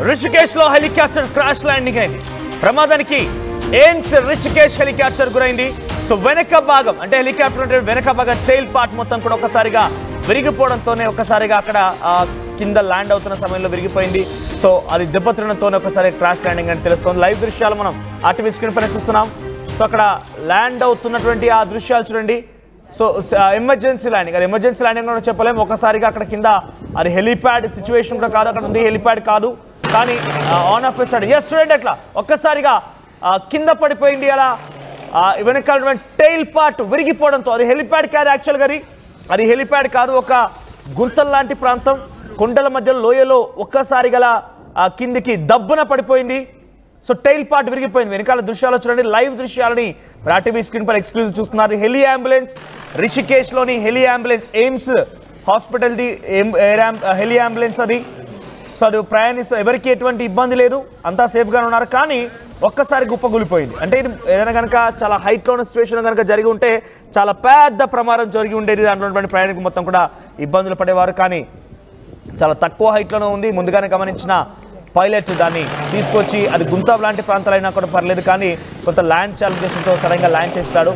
రిషికేశ్ లో helicopter crash landing అయింది. ప్రమాదానికి ఎయిమ్స్ రిషికేశ్ హెలికాప్టర్ గురైంది. సో వెనక భాగం అంటే హెలికాప్టర్ వెనక భాగం టైల్ పార్ట్ మొత్తం కూడా ఒక్కసారిగా విరిగిపోవడంతోనే ఒక్కసారిగా అక్కడ కింద ల్యాండ్ అవుతున్న సమయంలో విరిగిపోయింది. సో అది దెబ్బతినడంతోనే ఒకసారి క్రాష్ ల్యాండింగ్ అని తెలుస్తుంది. లైవ్ దృశ్యాలు మనం ఆర్టీవీ స్క్రీన్ పైన చూస్తున్నాం. సో అక్కడ ల్యాండ్ అవుతున్నటువంటి ఆ దృశ్యాలు చూడండి. సో ఎమర్జెన్సీ ల్యాండింగ్, అది ఎమర్జెన్సీ ల్యాండింగ్ కూడా చెప్పలేము. ఒకసారిగా అక్కడ కింద అది హెలిప్యాడ్ సిచ్యువేషన్ కూడా కాదు, అక్కడ ఉంది హెలిప్యాడ్ కాదు, కానీ ఆన్ ఆఫ్ సైడ్ ఎస్ చూడండి అట్లా ఒక్కసారిగా కింద పడిపోయింది. అలా వెనకాల టైల్ పార్ట్ విరిగిపోవడంతో అది హెలిప్యాడ్ కాదు, యాక్చువల్గా అది హెలిప్యాడ్ కాదు, ఒక గుంతల లాంటి ప్రాంతం కొండల మధ్యలో లోయలో ఒక్కసారిగా కిందికి దబ్బున పడిపోయింది. సో టైల్ పార్ట్ విరిగిపోయింది. వెనకాల దృశ్యాలు చూడండి, లైవ్ దృశ్యాలని ఆర్టీవీ స్క్రీన్ పై ఎక్స్క్లూజివ్ చూస్తున్నారు. హెలి అంబులెన్స్ రిషికేశ్లోని హెలి అంబులెన్స్ ఎయిమ్స్ హాస్పిటల్ది హెలి అంబులెన్స్ అది. సో అది ప్రయాణిస్తూ ఎవరికి ఎటువంటి ఇబ్బంది లేదు, అంతా సేఫ్గానే ఉన్నారు. కానీ ఒక్కసారి గుప్పగూలిపోయింది. అంటే ఇది ఏదైనా కనుక చాలా హైట్లో ఉన్న సిచ్యువేషన్ కనుక జరిగి ఉంటే చాలా పెద్ద ప్రమాదం జరిగి ఉండేది. దాంట్లో ఉన్నటువంటి ప్రయాణికులు మొత్తం కూడా ఇబ్బందులు పడేవారు. కానీ చాలా తక్కువ హైట్లోనే ఉంది. ముందుగానే గమనించిన పైలట్ దాన్ని తీసుకొచ్చి అది గుంత లాంటి ప్రాంతాలైనా కూడా పర్లేదు, కానీ కొంత ల్యాండ్ ఛాలెంజెస్తో సడన్గా ల్యాండ్ చేస్తాడు.